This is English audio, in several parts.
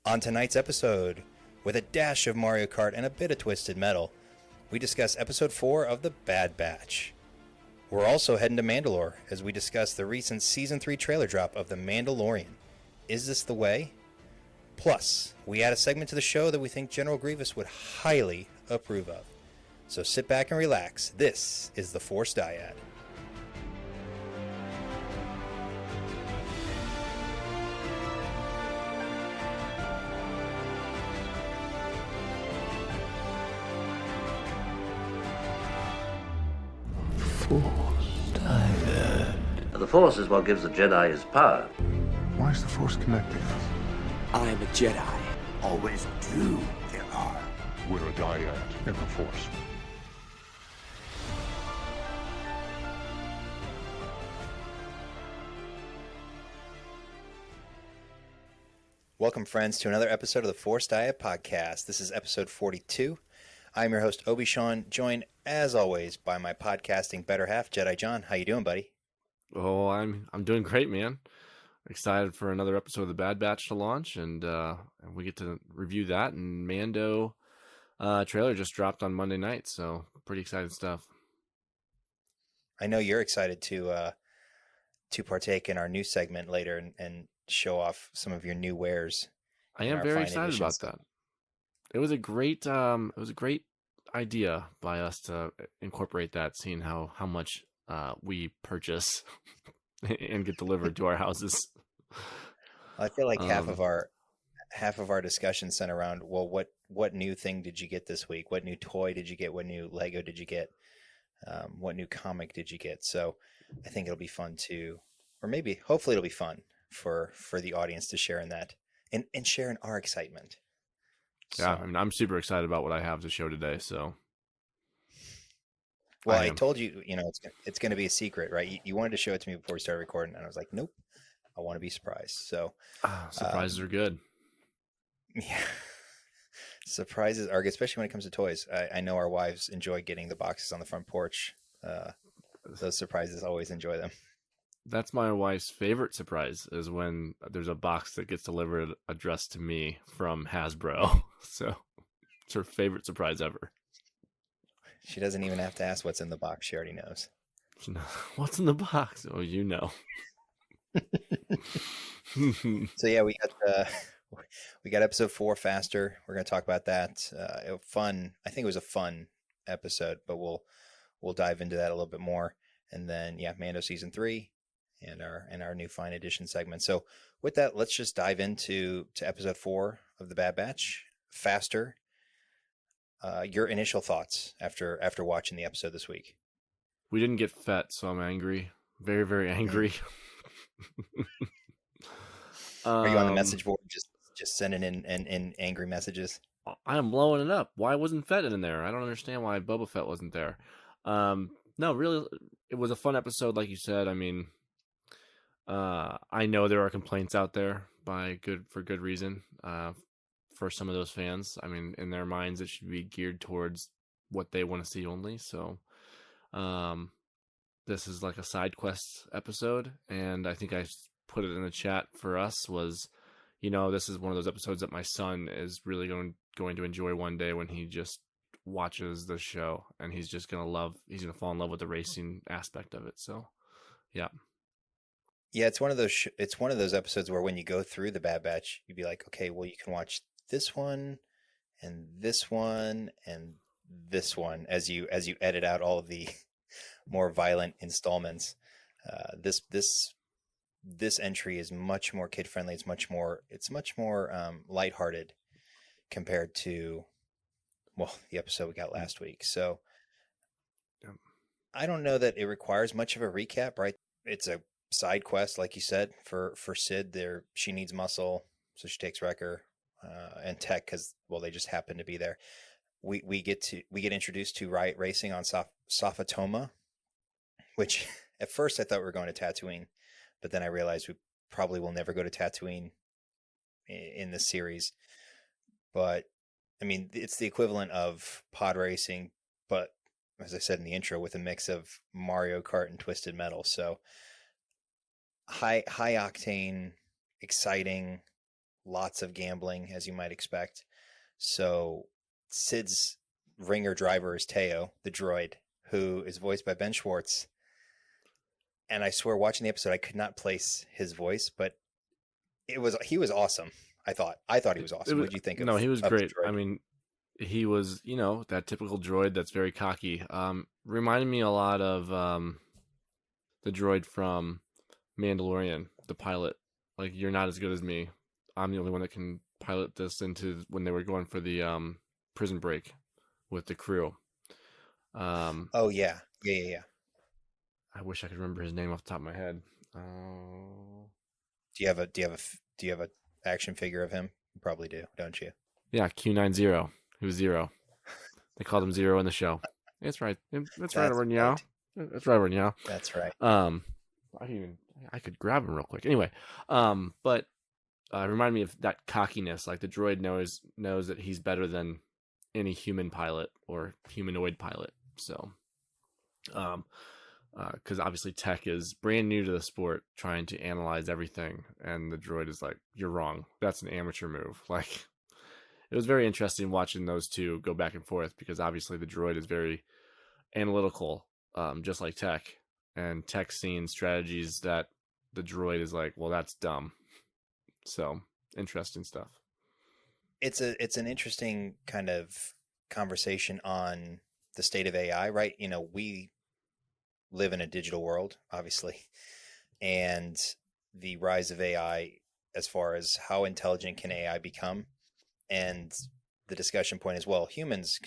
On tonight's episode, with a dash of Mario Kart and a bit of Twisted Metal, we discuss episode 4 of The Bad Batch. We're also heading to Mandalore as we discuss the recent season 3 trailer drop of The Mandalorian. Is this the way? Plus, we add a segment to the show that we think General Grievous would highly approve of. So sit back and relax. This is The Force Dyad. The Force is what gives the Jedi his power. Why is the Force connecting us? I am a Jedi. Always two there are. We're a dyad in the Force. Welcome, friends, to another episode of the Force Dyad podcast. This is episode 42. I'm your host, Obi Sean, joined, as always, by my podcasting better half, Jedi John. How you doing, buddy? Oh, I'm doing great, man. Excited for another episode of The Bad Batch to launch, and we get to review that. And Mando trailer just dropped on Monday night, so pretty exciting stuff. I know you're excited to partake in our new segment later and show off some of your new wares. I am very excited about that. It was a great idea by us to incorporate that, seeing how much we purchase and get delivered to our houses. I feel like half of our discussion center around, well, what new thing did you get this week? What new toy did you get? What new Lego did you get? What new comic did you get? So I think it'll be fun to, or maybe hopefully it'll be fun for the audience to share in that and share in our excitement. Yeah, I mean, I'm super excited about what I have to show today. So, well, I told you, it's going to be a secret, right? You wanted to show it to me before we started recording, and I was like, nope, I want to be surprised. So, surprises are good. Yeah, surprises are good, especially when it comes to toys. I know our wives enjoy getting the boxes on the front porch. Those surprises, always enjoy them. That's my wife's favorite surprise, is when there's a box that gets delivered addressed to me from Hasbro. So it's her favorite surprise ever. She doesn't even have to ask what's in the box. She already knows. What's in the box? Oh, you know. So yeah, we got episode 4 faster. We're going to talk about that. Fun. I think it was a fun episode, but we'll dive into that a little bit more. And then Mando season 3. And our new Fine Edition segment. So with that, let's just dive into episode 4 of The Bad Batch, faster. Your initial thoughts after watching the episode this week? We didn't get Fett, so I'm angry. Very, very angry. Are you on the message board just sending in angry messages? I am blowing it up. Why wasn't Fett in there? I don't understand why Boba Fett wasn't there. No, really, it was a fun episode, like you said. I mean, I know there are complaints out there for good reason, for some of those fans. I mean, in their minds, it should be geared towards what they want to see only. So, this is like a side quest episode, and I think I put it in the chat for us was, this is one of those episodes that my son is really going to enjoy one day when he just watches the show, and he's going to fall in love with the racing aspect of it. So, yeah. Yeah, it's one of those episodes where when you go through the Bad Batch, you'd be like, okay, well, you can watch this one and this one and this one as you edit out all of the more violent installments. This entry is much more kid friendly. It's much more lighthearted compared to the episode we got last week. So I don't know that it requires much of a recap, right? It's a side quest, like you said, for Sid. There, she needs muscle, so she takes Wrecker and Tech because they just happen to be there. We get introduced to Riot Racing on Sophatoma, which at first I thought we were going to Tatooine, but then I realized we probably will never go to Tatooine in this series. But I mean, it's the equivalent of pod racing, but as I said in the intro, with a mix of Mario Kart and Twisted Metal. So high octane, exciting, lots of gambling, as you might expect. So Sid's ringer driver is Teo, the droid, who is voiced by Ben Schwartz. And I swear, watching the episode, I could not place his voice, but he was awesome. I thought he was awesome. What did you think of? No, he was great. The droid? I mean, he was, that typical droid that's very cocky. Reminded me a lot of the droid from Mandalorian, the pilot. Like, you're not as good as me. I'm the only one that can pilot this into when they were going for the prison break with the crew. Oh yeah. I wish I could remember his name off the top of my head. Do you have a action figure of him? You probably do, don't you? Yeah, Q90. He was Zero. They called him Zero in the show. That's right. That's right, Now. That's right, Now. That's right. I could grab him real quick. Anyway, but remind me of that cockiness. Like, the droid knows that he's better than any human pilot or humanoid pilot. So, because obviously tech is brand new to the sport, trying to analyze everything, and the droid is like, "You're wrong. That's an amateur move." Like, it was very interesting watching those two go back and forth, because obviously the droid is very analytical, just like tech, and tech seeing strategies that the droid is like, "Well, that's dumb." So, interesting stuff. It's an interesting kind of conversation on the state of AI, right? We live in a digital world, obviously, and the rise of AI, as far as how intelligent can AI become, and the discussion point is, well, humans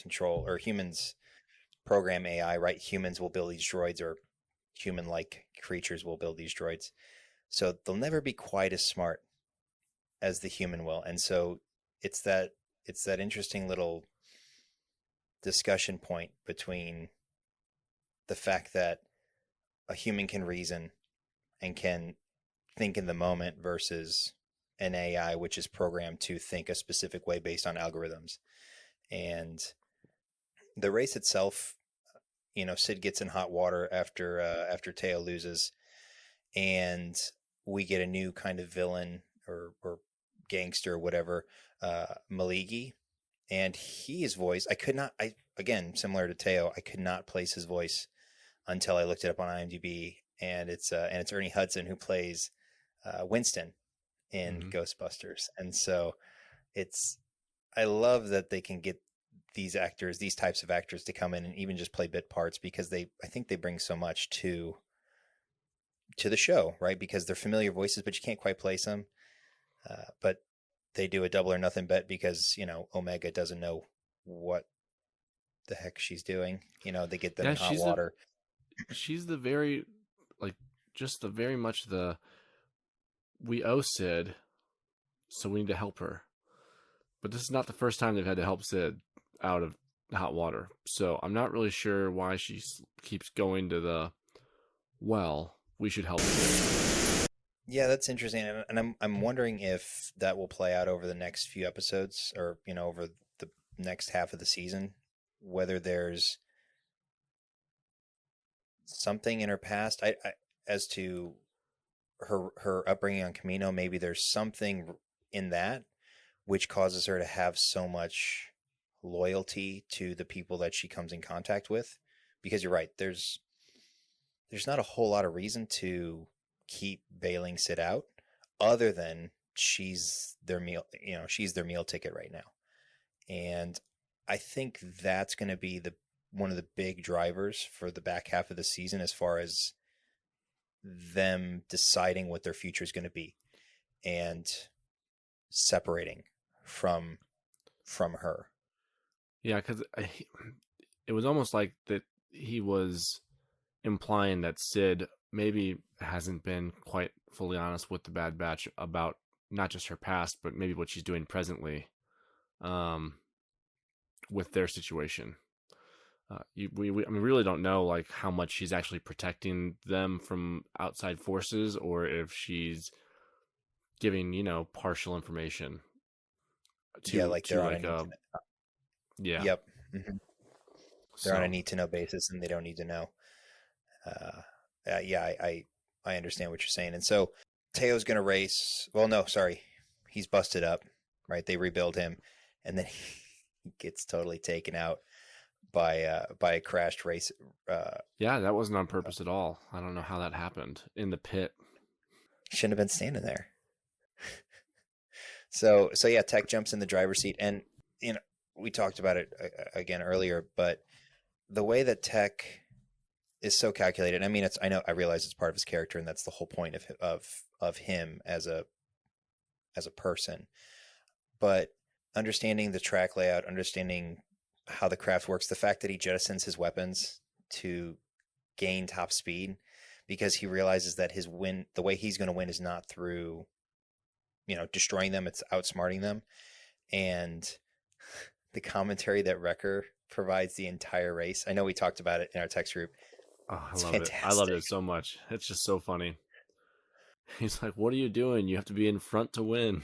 program AI, right? Humans will build these droids, or human-like creatures will build these droids, so they'll never be quite as smart as the human will. And so it's that interesting little discussion point between the fact that a human can reason and can think in the moment versus an AI, which is programmed to think a specific way based on algorithms. And the race itself, Sid gets in hot water after Teo loses, and we get a new kind of villain or gangster, whatever, Maligi, and his voice, again, similar to Teo, I could not place his voice until I looked it up on IMDb, and it's Ernie Hudson, who plays Winston in Ghostbusters. And so I love that they can get these types of actors to come in and even just play bit parts, because I think they bring so much to the show, right? Because they're familiar voices, but you can't quite place them. But they do a double or nothing bet, because Omega doesn't know what the heck she's doing. They get them in hot water. She's the very, very much we owe Sid, so we need to help her. But this is not the first time they've had to help Sid out of hot water. So I'm not really sure why she keeps going to we should help Sid. Yeah, that's interesting, and I'm wondering if that will play out over the next few episodes, or over the next half of the season, whether there's something in her past, I as to her upbringing on Camino. Maybe there's something in that which causes her to have so much loyalty to the people that she comes in contact with. Because you're right, there's not a whole lot of reason to keep bailing Sid out, other than she's their meal ticket right now. And I think that's going to be one of the big drivers for the back half of the season, as far as them deciding what their future is going to be and separating from her. Yeah, because it was almost like that he was implying that Sid maybe hasn't been quite fully honest with the Bad Batch about not just her past, but maybe what she's doing presently with their situation. We really don't know how much she's actually protecting them from outside forces, or if she's giving partial information to they're on a yeah. Yep. Mm-hmm. They're on a need to know basis, and they don't need to know. I understand what you're saying. And so Teo's going to race. Well, no, sorry. he's busted up, right? They rebuild him, and then he gets totally taken out by a crashed race. Yeah, that wasn't on purpose at all. I don't know how that happened in the pit. Shouldn't have been standing there. So yeah, Tech jumps in the driver's seat, and we talked about it again earlier, but the way that Tech is so calculated. I mean, I realize it's part of his character, and that's the whole point of him as a person. But understanding the track layout, understanding how the craft works, the fact that he jettisons his weapons to gain top speed because he realizes that the way he's going to win is not through, destroying them, it's outsmarting them. And the commentary that Wrecker provides the entire race. I know we talked about it in our text group. Oh, I love it. I loved it so much. It's just so funny. He's like, "What are you doing? You have to be in front to win."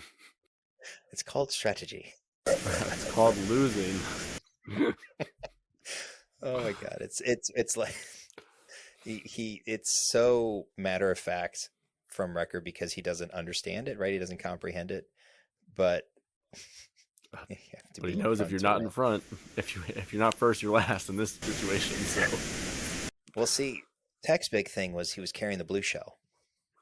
It's called strategy. It's called losing. Oh my god, it's like it's so matter of fact from Wrecker because he doesn't understand it, right? He doesn't comprehend it, but he knows if you're not in front, if you're not first, you're last in this situation. So, well, see, Tech's big thing was he was carrying the blue shell,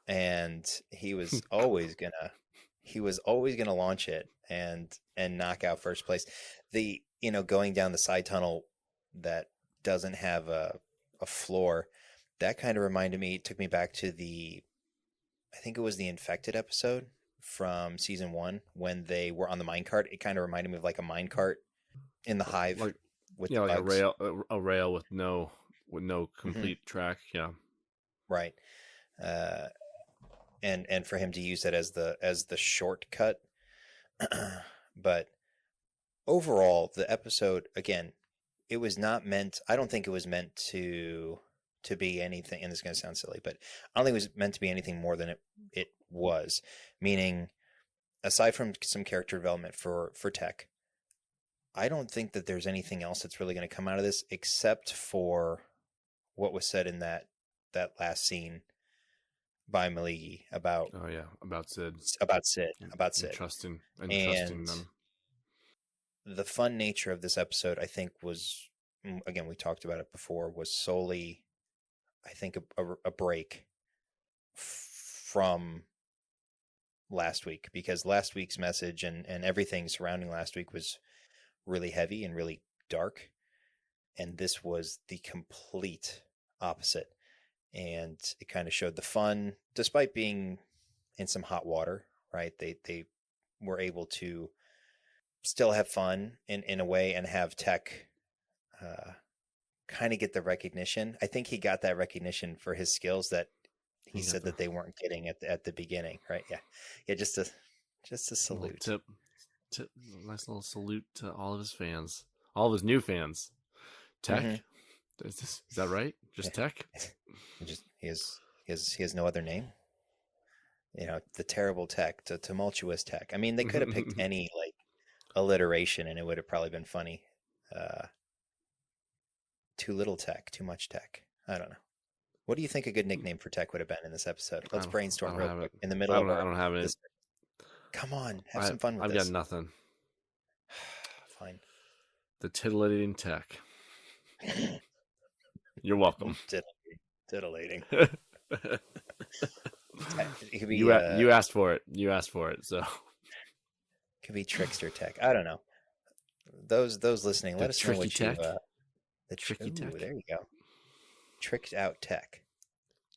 and he was always gonna launch it and knock out first place. The going down the side tunnel that doesn't have a floor, that kind of reminded me. It took me back to I think it was the Infected episode from season 1 when they were on the minecart. It kind of reminded me of like a minecart in the hive, like a rail with no complete track. Yeah, right. And for him to use that as the shortcut. But overall, the episode, again, it was not meant. I don't think it was meant to be anything. And this is going to sound silly, but I don't think it was meant to be anything more than it was. Meaning, aside from some character development for Tech, I don't think that there's anything else that's really going to come out of this except for what was said in that last scene by Maligi about Sid and trusting them. The fun nature of this episode, I think, was, again, we talked about it before, was solely, I think, a break from last week, because last week's message and everything surrounding last week was really heavy and really dark, and this was the complete opposite. And it kind of showed the fun, despite being in some hot water, right? They were able to still have fun in a way and have Tech kind of get the recognition. I think he got that recognition for his skills that he said that they weren't getting at the beginning, right? Yeah. Just a salute. Tip, nice little salute to all of his fans, all of his new fans. Tech, is that right? Just Tech. He has no other name. The terrible Tech, the tumultuous Tech. I mean, they could have picked any like alliteration and it would have probably been funny. Too little Tech, too much Tech. I don't know. What do you think a good nickname for Tech would have been in this episode? Let's brainstorm real quick. In the middle of I don't have it. Come on, have some fun with I've this. got nothing. Fine. The titillating Tech. You're welcome. Titillating. You asked for it. So could be trickster Tech. I don't know. Those listening, let us know what Tech. The tricky Tech. There you go. Tricked out Tech.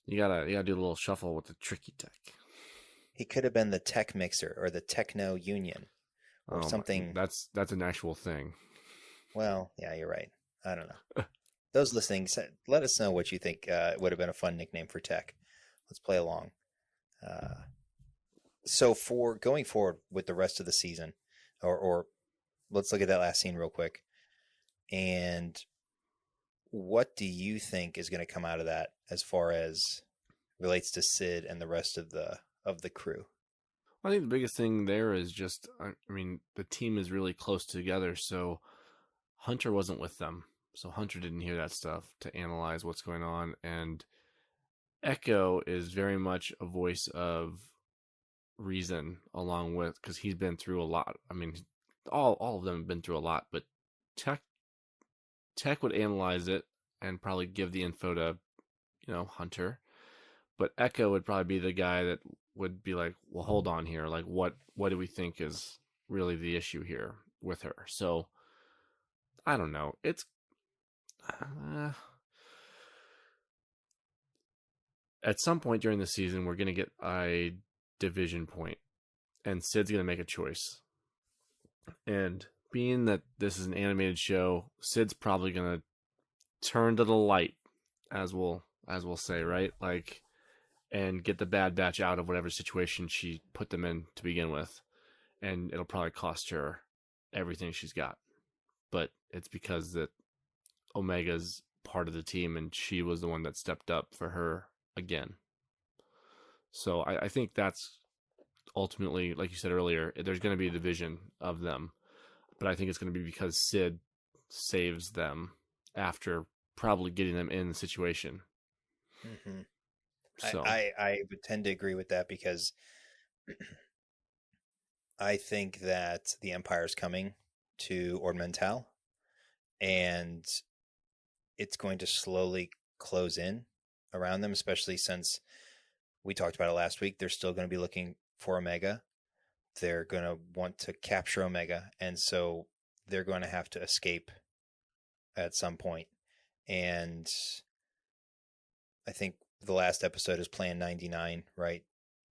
You gotta do a little shuffle with the tricky Tech. He could have been the Tech Mixer or the Techno Union or something. That's an actual thing. Well, yeah, you're right. I don't know. Those listening, let us know what you think would have been a fun nickname for Tech. Let's play along. So for going forward with the rest of the season, or let's look at that last scene real quick. And what do you think is going to come out of that as far as relates to Sid and the rest of the crew? I think the biggest thing there is just, I mean, the team is really close together. So Hunter wasn't with them. So Hunter didn't hear that stuff to analyze what's going on. And Echo is very much a voice of reason, along with, because he's been through a lot. I mean, all of them have been through a lot, but Tech would analyze it and probably give the info to, Hunter. But Echo would probably be the guy that would be like, well, hold on here. Like, what do we think is really the issue here with her? So, I don't know. It's at some point during the season, we're going to get a division point, and Sid's going to make a choice. And being that this is an animated show, Sid's probably going to turn to the light, as we'll say, right? Like, and get the Bad Batch out of whatever situation she put them in to begin with. And it'll probably cost her everything she's got. But it's because that Omega's part of the team, and she was the one that stepped up for her again. So I think that's ultimately, like you said earlier, there's going to be a division of them. But I think it's going to be because Sid saves them after probably getting them in the situation. Mm-hmm. So I would tend to agree with that, because I think that the Empire is coming to Ord Mantell, and it's going to slowly close in around them, especially since we talked about it last week. They're still going to be looking for Omega. They're going to want to capture Omega, and so they're going to have to escape at some point. And I think the last episode is Plan 99, right?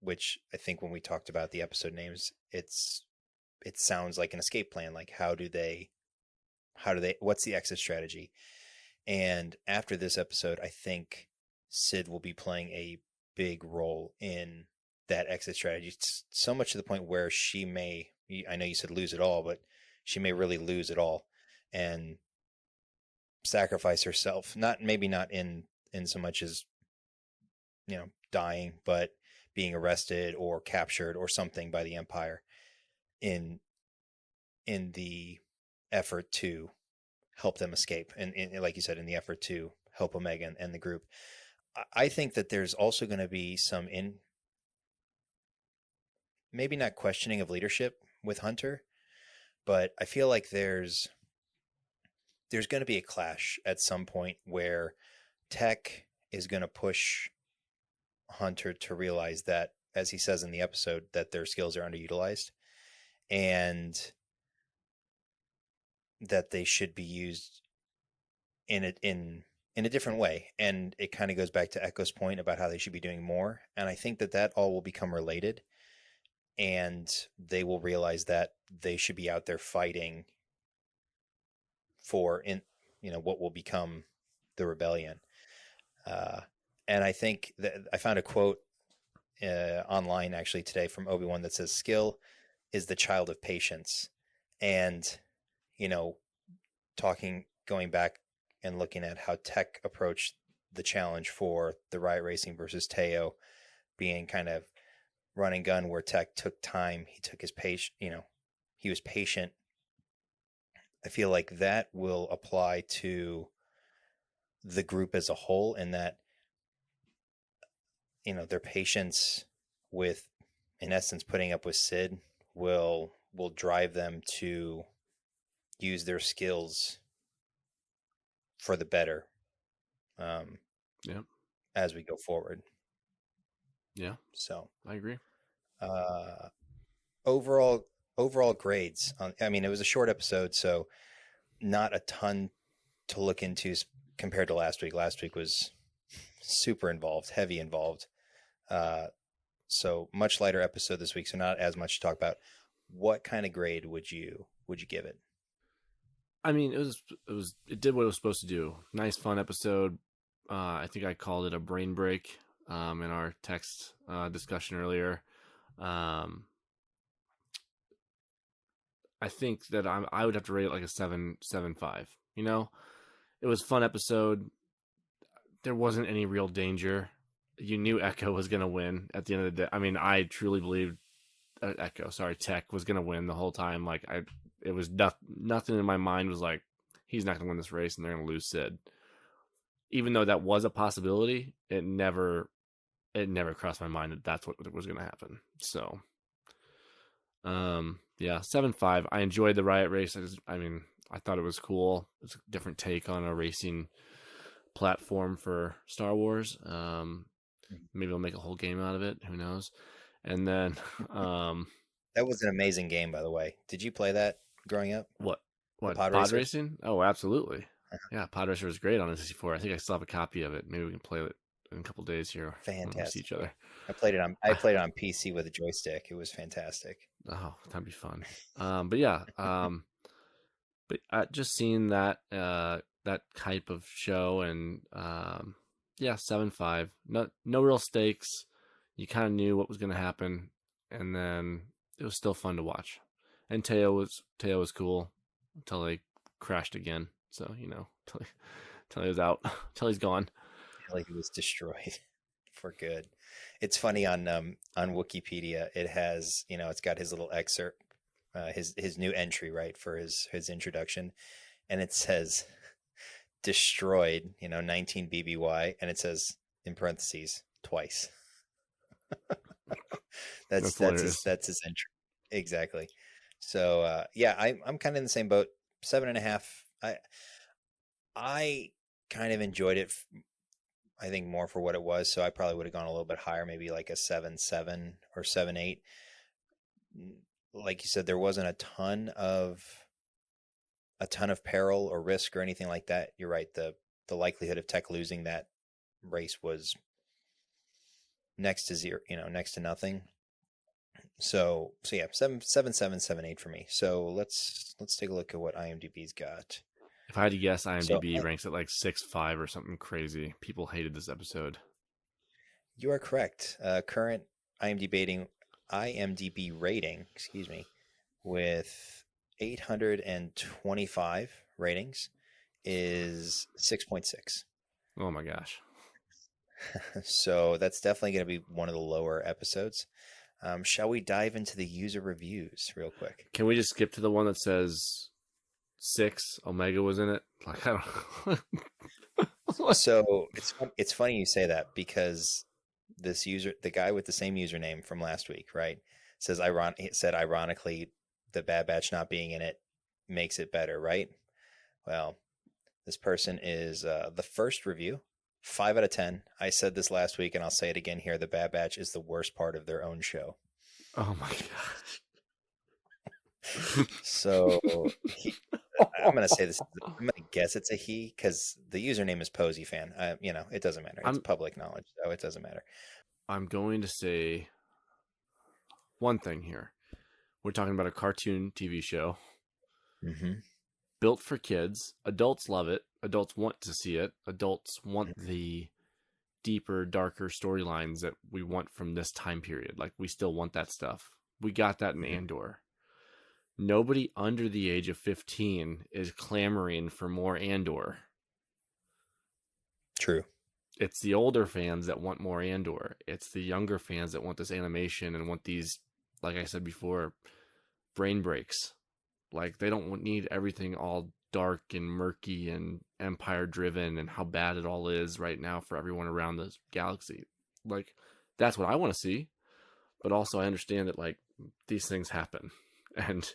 Which I think when we talked about the episode names, it sounds like an escape plan. Like, how do they, what's the exit strategy? And after this episode, I think Sid will be playing a big role in that exit strategy. It's so much to the point where she may, I know you said lose it all, but she may really lose it all and sacrifice herself. Maybe not in so much as, dying, but being arrested or captured or something by the Empire in the effort to help them escape. And like you said, in the effort to help Omega and the group. I think that there's also going to be some maybe not questioning of leadership with Hunter, but I feel like there's going to be a clash at some point where Tech is going to push Hunter to realize that, as he says in the episode, that their skills are underutilized and that they should be used in a different way. And it kind of goes back to Echo's point about how they should be doing more. And I think that all will become related, and they will realize that they should be out there fighting for what will become the rebellion. And I think that I found a quote online actually today from Obi-Wan that says, "Skill is the child of patience." And, going back and looking at how Tech approached the challenge for the Riot Racing versus Teo, being kind of run and gun, where Tech took time. He took his patience, he was patient. I feel like that will apply to the group as a whole, and that, their patience with, in essence, putting up with Sid will drive them to use their skills for the better. As we go forward. Yeah. So I agree. Overall grades. It was a short episode, so not a ton to look into compared to last week. Last week was super involved, heavy involved. So much lighter episode this week, so not as much to talk about. What kind of grade would you give it? It did what it was supposed to do. Nice, fun episode. I think I called it a brain break in our text discussion earlier. I think that I would have to rate it like a 7.5. It was a fun episode. There wasn't any real danger. You knew Echo was going to win at the end of the day. I truly believed Tech was going to win the whole time. It was nothing in my mind was like, he's not going to win this race and they're going to lose Sid. Even though that was a possibility, it never crossed my mind that that's what was going to happen. So Yeah, 7.5. I enjoyed the Riot Race. I thought it was cool. It's a different take on a racing platform for Star Wars. Maybe they'll make a whole game out of it. Who knows? And then, That was an amazing game, by the way. Did you play that growing up? what? The What? Pod Pod Racer? racing? Oh, absolutely. Yeah, Pod Racer was great on the 64. I think I still have a copy of it. Maybe we can play it in a couple days here when we see Fantastic. each other. I played it on PC with a joystick. It was fantastic. Oh, that'd be fun. But yeah, but just seeing that that type of show, and yeah, 7.5. No real stakes. You kind of knew what was going to happen, and then it was still fun to watch. And Teo was cool until they crashed again. So till he was out, till he's gone. Like, it was destroyed for good. It's funny on Wikipedia. It has, it's got his little excerpt, his new entry, right, for his introduction, and it says destroyed, 19 BBY, and it says in parentheses twice. that's his entry. Exactly. So yeah, I'm kind of in the same boat. 7.5. I kind of enjoyed it. I think more for what it was. So I probably would have gone a little bit higher, maybe like a 7.7 or 7.8. Like you said, there wasn't a ton of peril or risk or anything like that. You're right. The likelihood of Tech losing that race was next to zero, next to nothing. So yeah, 7.8 for me. So let's take a look at what IMDb's got. If I had to guess, IMDb ranks it like 6.5 or something crazy. People hated this episode. You are correct. Current IMDb rating, with 825 ratings is 6.6. Oh my gosh. So that's definitely going to be one of the lower episodes. Shall we dive into the user reviews real quick? Can we just skip to the one that says 6 Omega was in it? Like, I don't. So it's funny you say that, because the guy with the same username from last week, right, said ironically the Bad Batch not being in it makes it better, right? Well, this person is the first review, 5 out of 10. I said this last week and I'll say it again here. The Bad Batch is the worst part of their own show. Oh my gosh. So I'm going to say this. I'm going to guess it's a he, because the username is Posey Fan. It doesn't matter. It's public knowledge, so it doesn't matter. I'm going to say one thing here. We're talking about a cartoon TV show. Mm-hmm. Built for kids. Adults love it. Adults want to see it. Adults want the deeper, darker storylines that we want from this time period. Like, we still want that stuff. We got that in Andor. Nobody under the age of 15 is clamoring for more Andor. True. It's the older fans that want more Andor. It's the younger fans that want this animation and want these, like I said before, brain breaks. Like, they don't need everything all dark and murky and empire driven and how bad it all is right now for everyone around the galaxy. Like, that's what I want to see. But also I understand that, like, these things happen, and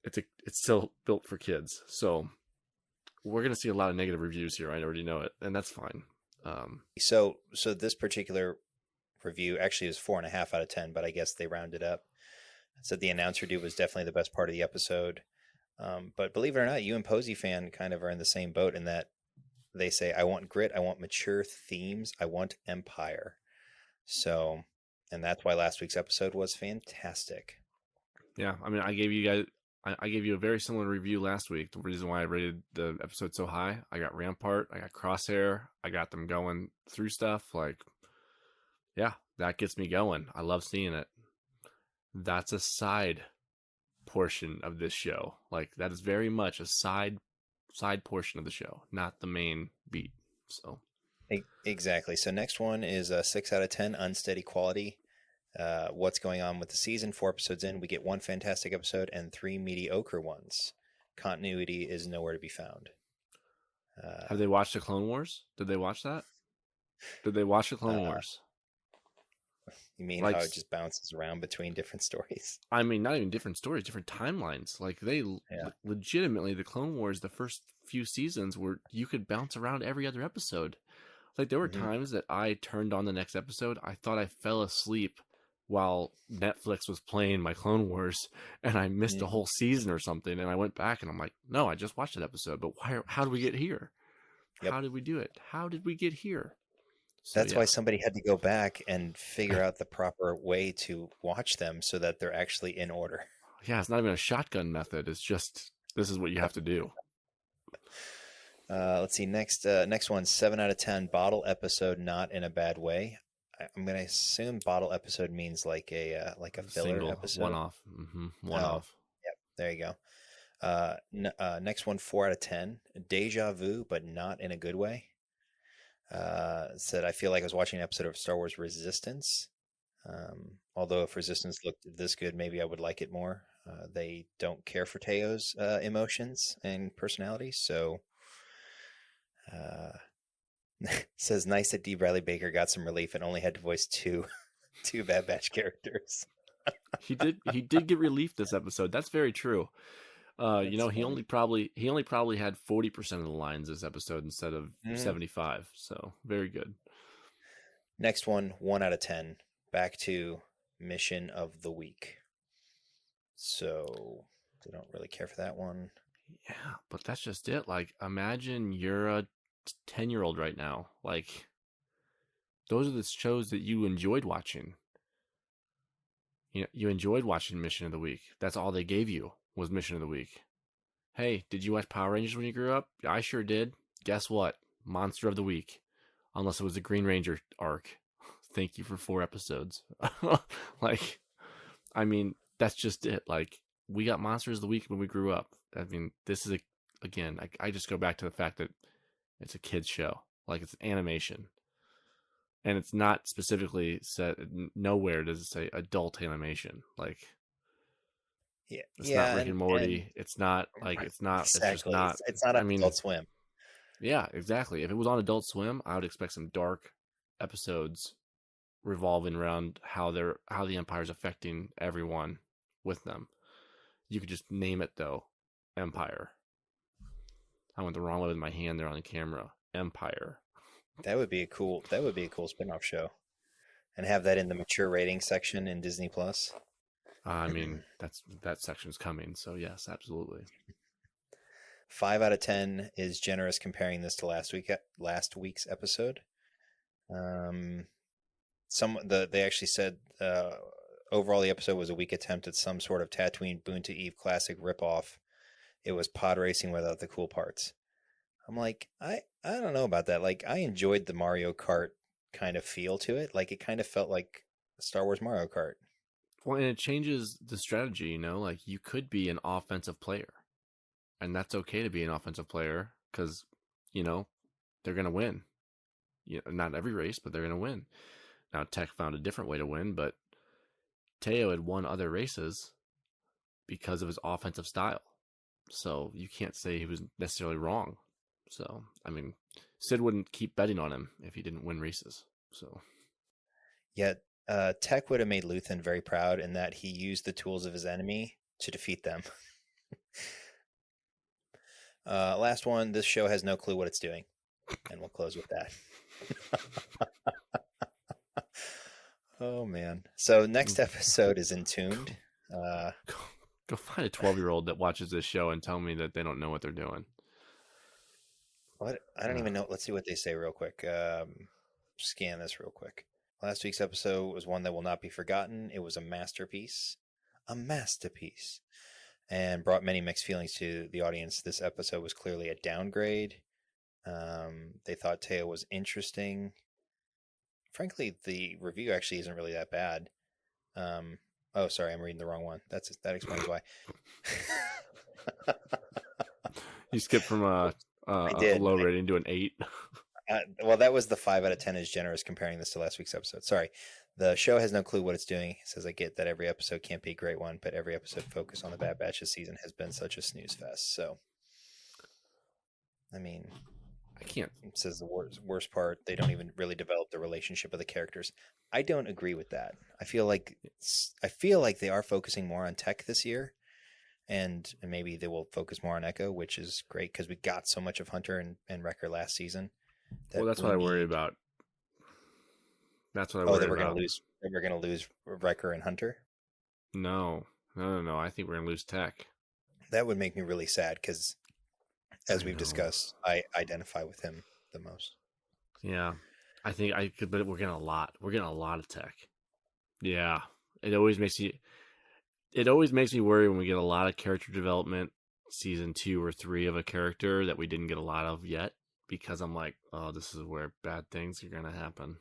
it's still built for kids. So we're going to see a lot of negative reviews here. I already know it, and that's fine. So this particular review actually is 4.5 out of 10, but I guess they rounded up. Said the announcer dude was definitely the best part of the episode. But believe it or not, you and Posey Fan kind of are in the same boat in that they say, I want grit, I want mature themes, I want empire. So, and that's why last week's episode was fantastic. Yeah, I mean, I gave you a very similar review last week. The reason why I rated the episode so high, I got Rampart, I got Crosshair, I got them going through stuff. Like, yeah, that gets me going. I love seeing it. That's a side portion of this show. Like, that is very much a side portion of the show, not the main beat. So exactly. So next one is a 6 out of 10, unsteady quality. What's going on with the season? 4 episodes in, we get 1 fantastic episode and 3 mediocre ones. Continuity is nowhere to be found. Have they watched the Clone Wars? Did they watch that? Did they watch the Clone Wars? You mean Like, how it just bounces around between different stories? I mean, not even different stories, different timelines. Like they Yeah. legitimately, the Clone Wars, the first few seasons, where you could bounce around every other episode. Like there were times that I turned on the next episode, I thought I fell asleep while Netflix was playing my Clone Wars, and I missed a whole season or something. And I went back and I'm like, no, I just watched that episode, but why? How did we get here? Yep. How did we do it? How did we get here? So, That's why somebody had to go back and figure out the proper way to watch them so that they're actually in order. Yeah, it's not even a shotgun method. It's just this is what you have to do. Let's see. Next one, 7 out of 10. Bottle episode, not in a bad way. I'm gonna assume bottle episode means like a filler Single, episode. one off, one off. Yep, there you go. Next one, 4 out of 10. Deja vu, but not in a good way. Said I feel like I was watching an episode of Star Wars Resistance. Although if Resistance looked this good, maybe I would like it more. They don't care for Teo's emotions and personality, so says nice that D. Bradley Baker got some relief and only had to voice two Bad Batch characters. He did get relief this episode. That's very true. You know, he only probably had 40% of the lines this episode instead of 75. So very good. Next one, 1 out of 10. Back to mission of the week. So they don't really care for that one. Yeah, but that's just it. Like, imagine you're a 10-year-old right now. Like, those are the shows that you enjoyed watching. You know, you enjoyed watching Mission of the Week. That's all they gave you was Mission of the Week. Hey, did you watch Power Rangers when you grew up? I sure did. Guess what? Monster of the Week. Unless it was the Green Ranger arc. Thank you for 4 episodes. Like, I mean, that's just it. Like, we got Monsters of the Week when we grew up. I mean, this is again, I just go back to the fact that it's a kid's show. Like, it's animation. And it's not specifically said, nowhere does it say adult animation. Like, yeah, it's not Rick and Morty. It's not like, it's not, exactly. It's just not, it's not Adult Swim. Yeah, exactly. If it was on Adult Swim, I would expect some dark episodes revolving around how the Empire's affecting everyone with them. You could just name it though, Empire. I went the wrong way with my hand there on the camera. Empire. That would be a cool spin-off show. And have that in the mature rating section in Disney Plus. I mean, that section's coming, so yes, absolutely. 5 out of 10 is generous comparing this to last week's episode. They actually said overall the episode was a weak attempt at some sort of Tatooine Boon to Eve classic ripoff. It was pod racing without the cool parts. I'm like, I don't know about that. Like, I enjoyed the Mario Kart kind of feel to it. Like, it kind of felt like Star Wars Mario Kart. Well, and it changes the strategy, you know? Like, you could be an offensive player. And that's okay to be an offensive player because, you know, they're going to win. You know, not every race, but they're going to win. Now, Tech found a different way to win, but Teo had won other races because of his offensive style. So you can't say he was necessarily wrong. So, I mean, Sid wouldn't keep betting on him if he didn't win races. So, Yet, Tech would have made Luthen very proud in that he used the tools of his enemy to defeat them. Last one, this show has no clue what it's doing. And we'll close with that. Oh, man. So next episode is Entombed. Go find a 12-year-old that watches this show and tell me that they don't know what they're doing. What? I don't even know. Let's see what they say real quick. Scan this real quick. Last week's episode was one that will not be forgotten. It was a masterpiece. A masterpiece. And brought many mixed feelings to the audience. This episode was clearly a downgrade. They thought Teo was interesting. Frankly, the review actually isn't really that bad. Oh, sorry, I'm reading the wrong one. That explains why. You skipped from a low rating to an 8. Well, that was the 5 out of 10 is generous comparing this to last week's episode. Sorry. The show has no clue what it's doing. It says, I get that every episode can't be a great one, but every episode focused on the Bad Batch this season has been such a snooze fest. So, I mean, I can't. It says the worst part, they don't even really develop the relationship of the characters. I don't agree with that. I feel like they are focusing more on tech this year, and maybe they will focus more on Echo, which is great because we got so much of Hunter and Wrecker last season. Well, that's what I worry about. That's what I worry that we're about. We're gonna lose Wrecker and Hunter. No. I think we're gonna lose Tech. That would make me really sad because, as we've discussed, I identify with him the most. Yeah, I think I could, but we're getting a lot. We're getting a lot of Tech. Yeah, it always makes me worry when we get a lot of character development, season 2 or 3 of a character that we didn't get a lot of yet, because I'm like, oh, this is where bad things are gonna happen.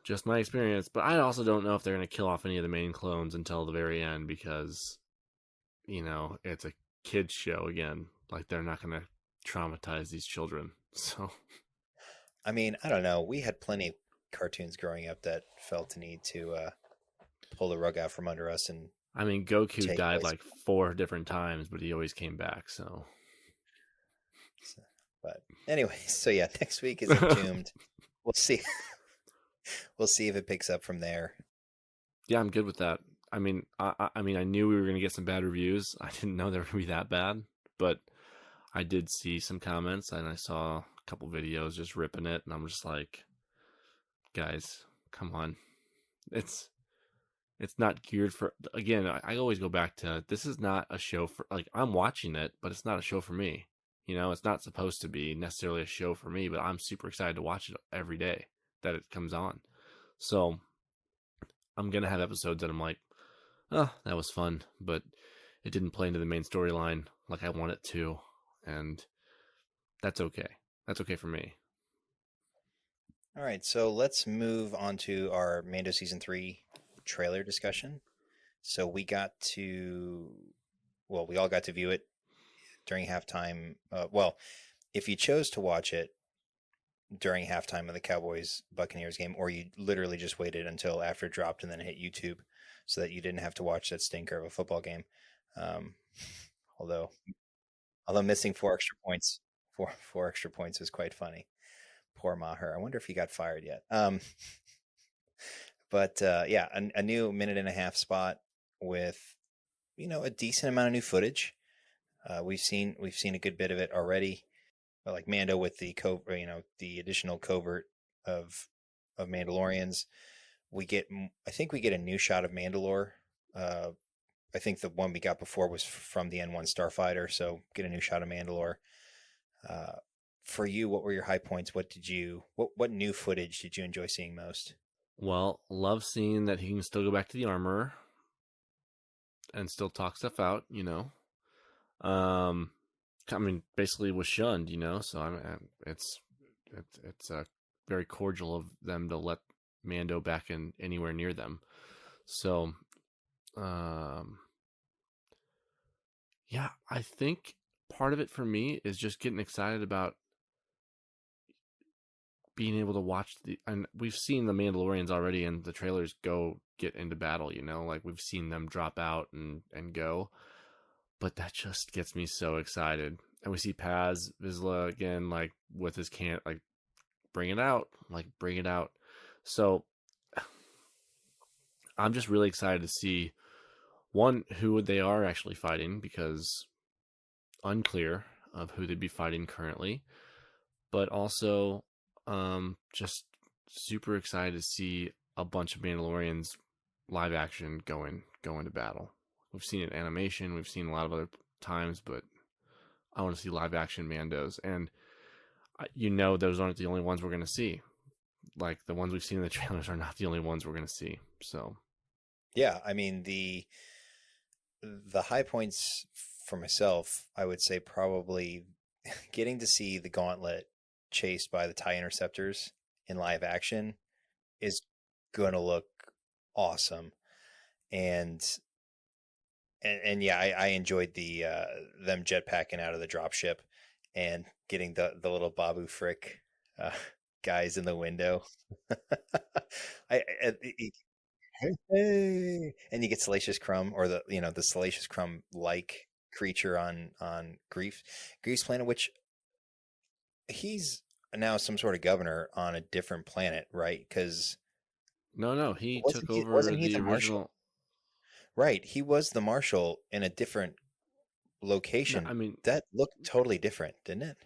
Just my experience, but I also don't know if they're going to kill off any of the main clones until the very end because, it's a kid's show again. Like, they're not going to traumatize these children. So, I mean, I don't know. We had plenty of cartoons growing up that felt the need to pull the rug out from under us. And I mean, Goku died like 4 different times, but he always came back. So, but anyway, so yeah, next week is Entombed. We'll see. We'll see if it picks up from there. Yeah, I'm good with that. I mean, I knew we were going to get some bad reviews. I didn't know they were going to be that bad, but I did see some comments and I saw a couple videos just ripping it, and I'm just like, guys, come on. It's not geared for, again, I always go back to, this is not a show for, like, I'm watching it, but it's not a show for me. It's not supposed to be necessarily a show for me, but I'm super excited to watch it every day that it comes on. So I'm going to have episodes that I'm like, oh, that was fun, but it didn't play into the main storyline like I want it to. And that's okay. That's okay for me. All right. So let's move on to our Mando Season 3 trailer discussion. So we all got to view it during halftime. If you chose to watch it during halftime of the Cowboys-Buccaneers game, or you literally just waited until after it dropped and then hit YouTube so that you didn't have to watch that stinker of a football game. Although missing 4 extra points was quite funny. Poor Maher. I wonder if he got fired yet. But a new 1.5-minute spot with, a decent amount of new footage. We've seen a good bit of it already. Like Mando with the the additional covert of Mandalorians. I think we get a new shot of Mandalore. I think the one we got before was from the N1 Starfighter, so get a new shot of Mandalore. For you, what were your high points? What new footage did you enjoy seeing most? Well, love seeing that he can still go back to the armor and still talk stuff out, basically was shunned, so it's very cordial of them to let Mando back in anywhere near them. So, yeah, I think part of it for me is just getting excited about being able to watch and we've seen the Mandalorians already in the trailers go get into battle, like we've seen them drop out and go. But that just gets me so excited. And we see Paz Vizsla again, like with his like bring it out. So I'm just really excited to see, one, who they are actually fighting, because unclear of who they'd be fighting currently. But also just super excited to see a bunch of Mandalorians live action going to battle. We've seen it in animation, we've seen a lot of other times, but I want to see live action Mandos. And those aren't the only ones we're going to see. Like, the ones we've seen in the trailers are not the only ones we're going to see. So, yeah, I mean, the high points for myself, I would say probably getting to see the Gauntlet chased by the TIE Interceptors in live action is going to look awesome. And yeah, I enjoyed them jetpacking out of the dropship and getting the little Babu Frick guys in the window. Hey, and you get Salacious Crumb, or the Salacious Crumb like creature on Grief's planet, which he's now some sort of governor on a different planet, right? Because No, he took wasn't over he the the marshal? original. Right, he was the marshal in a different No, location. I mean, That looked totally different, didn't it?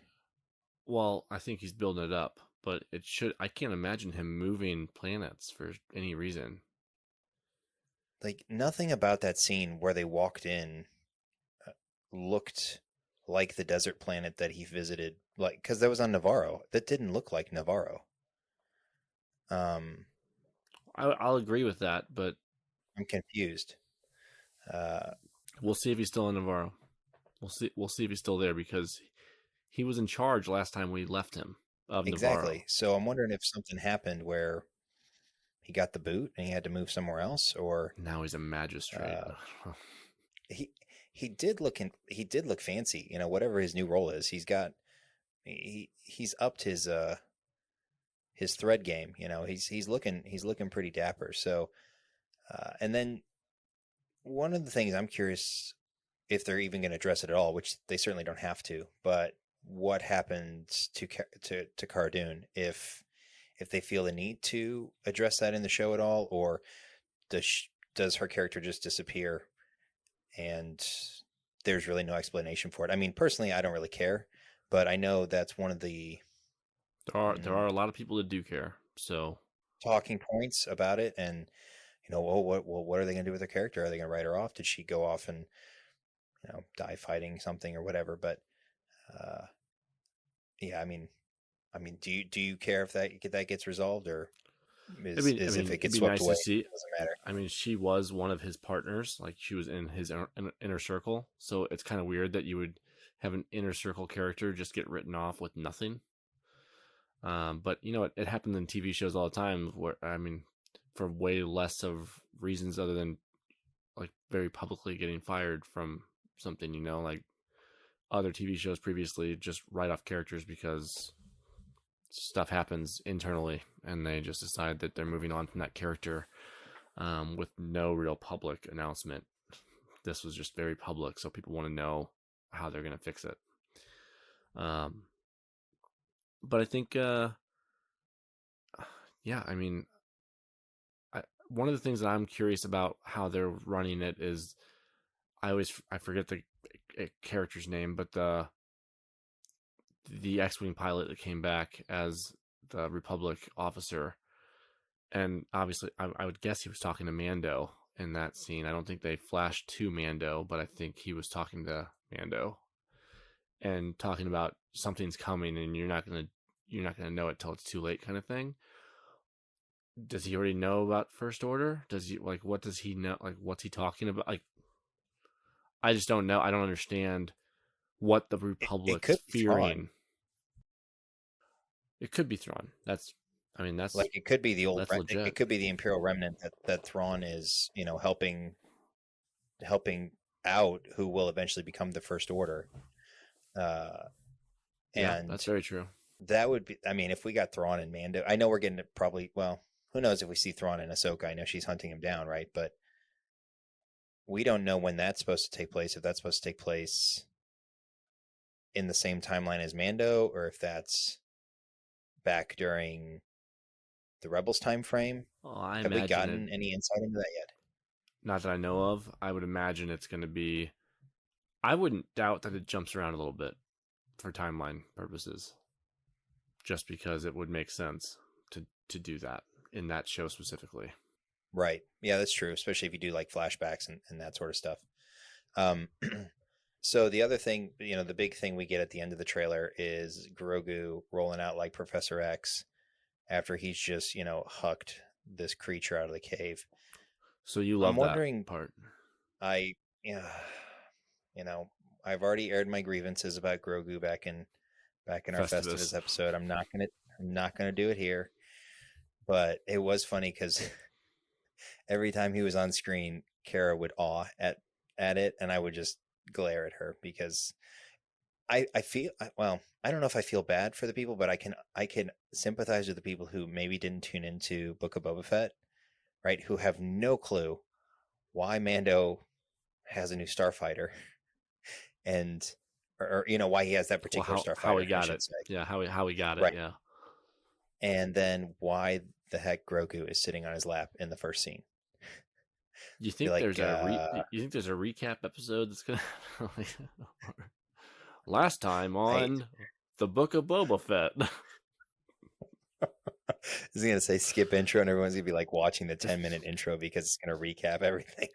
well, I think he's building it up, but it should. I can't imagine him moving planets for any reason. Like nothing about that scene where they walked in looked like the desert planet that he visited. Like because that was on Navarro, that didn't look like Navarro. Um, I'll agree with that, but I'm confused. Uh, we'll see if he's still in Navarro. We'll see if he's still there because he was in charge last time we left him of Navarro. exactly. So I'm wondering if something happened where he got the boot and he had to move somewhere else, or Now he's a magistrate. uh, he he did look fancy. You know, whatever his new role is, he's upped his thread game. You know, he's looking pretty dapper. So, and then one of the things I'm curious if they're even going to address it at all, which they certainly don't have to. But what happens to Cardoon if they feel the need to address that in the show at all, or does her character just disappear and there's really no explanation for it? I mean, personally, I don't really care, but I know that's one of the There are a lot of people that do care. So talking points about it. And you know, what are they going to do with her character? Are they going to write her off? Did she go off and die fighting something or whatever? But uh, yeah, I mean, do you care if that gets resolved, or is if it it'd gets be swept nice to away, see. it doesn't matter? I mean, she was one of his partners. Like she was in his inner circle. So it's kind of weird that you would have an inner circle character just get written off with nothing. But you know, it happens in TV shows all the time. Where I mean, for way less of reasons other than like very publicly getting fired from something. You know, like other TV shows previously just write off characters because stuff happens internally and they just decide that they're moving on from that character with no real public announcement. This was just very public, so people want to know how they're going to fix it. But I think, yeah, I mean, one of the things that I'm curious about how they're running it is I forget the character's name, but the X-wing pilot that came back as the Republic officer, and obviously I would guess he was talking to Mando in that scene. I don't think they flashed to Mando, but I think he was talking to Mando and talking about something's coming and you're not gonna know it till it's too late, kind of thing. Does he already know about First Order? Does he what does he know? Like what's he talking about? Like I just don't know. I don't understand what the Republic's could be fearing. Thrawn. It could be Thrawn. That's Like it could be the old. legit. It could be the Imperial remnant that Thrawn is, helping out, who will eventually become the First Order. Yeah, And that's very true. that would be. I mean, if we got Thrawn and Mando, I know we're getting it probably. Well, who knows if we see Thrawn and Ahsoka? I know she's hunting him down, right? But we don't know when that's supposed to take place. If that's supposed to take place in the same timeline as Mando, or if that's back during the Rebels time frame. I Have we imagine gotten any insight into that yet? not that I know of. I would imagine it's going to be. I wouldn't doubt that it jumps around a little bit for timeline purposes, just because it would make sense to do that in that show specifically. Right. Yeah, that's true, especially if you do like flashbacks and that sort of stuff. So the other thing, the big thing we get at the end of the trailer is Grogu rolling out like Professor X after he's just, hucked this creature out of the cave. So you love I'm wondering, that part. I've already aired my grievances about Grogu back in our Festivus episode. I'm not gonna do it here. But it was funny because every time he was on screen, Kara would awe at it, and I would just glare at her because I don't know if I feel bad for the people, but I can sympathize with the people who maybe didn't tune into Book of Boba Fett, right? Who have no clue why Mando has a new starfighter and or why he has that particular Well, starfighter. how he I got should it. say. Yeah, how he got it. Right. Yeah. And then why the heck Grogu is sitting on his lap in the first scene. You think Like, there's you think there's a recap episode that's gonna last time on the Book of Boba Fett? Is he gonna say skip intro and everyone's gonna be like watching the 10-minute intro because it's gonna recap everything?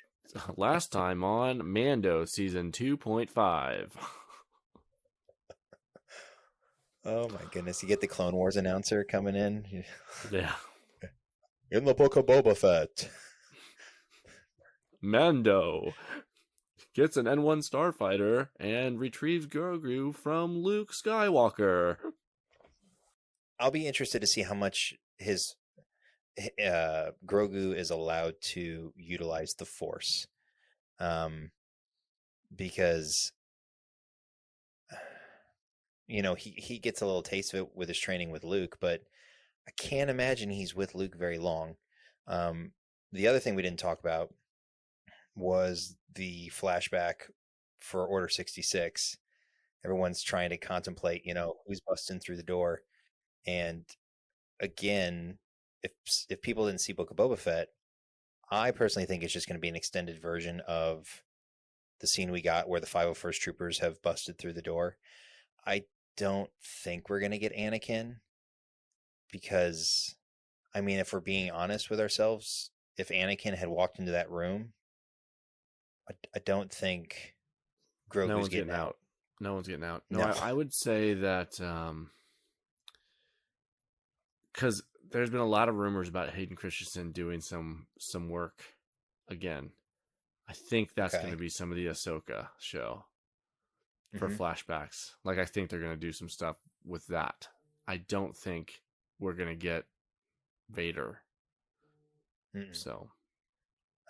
Last time on Mando season 2.5. Oh my goodness! You get the Clone Wars announcer coming in. Yeah. In the Book of Boba Fett. Mando gets an N1 starfighter and retrieves Grogu from Luke Skywalker. I'll be interested to see how much his Grogu is allowed to utilize the Force, because he gets a little taste of it with his training with Luke, but I can't imagine he's with Luke very long. The other thing we didn't talk about was the flashback for Order 66. Everyone's trying to contemplate, who's busting through the door. And again, if people didn't see Book of Boba Fett, I personally think it's just going to be an extended version of the scene we got where the 501st Troopers have busted through the door. I don't think we're going to get Anakin because, I mean, if we're being honest with ourselves, if Anakin had walked into that room, I don't think Grogu's getting out. No one's getting out. No. I would say that because there's been a lot of rumors about Hayden Christensen doing some work again. I think that's going to be some of the Ahsoka show for flashbacks. Like, I think they're going to do some stuff with that. I don't think we're going to get Vader. So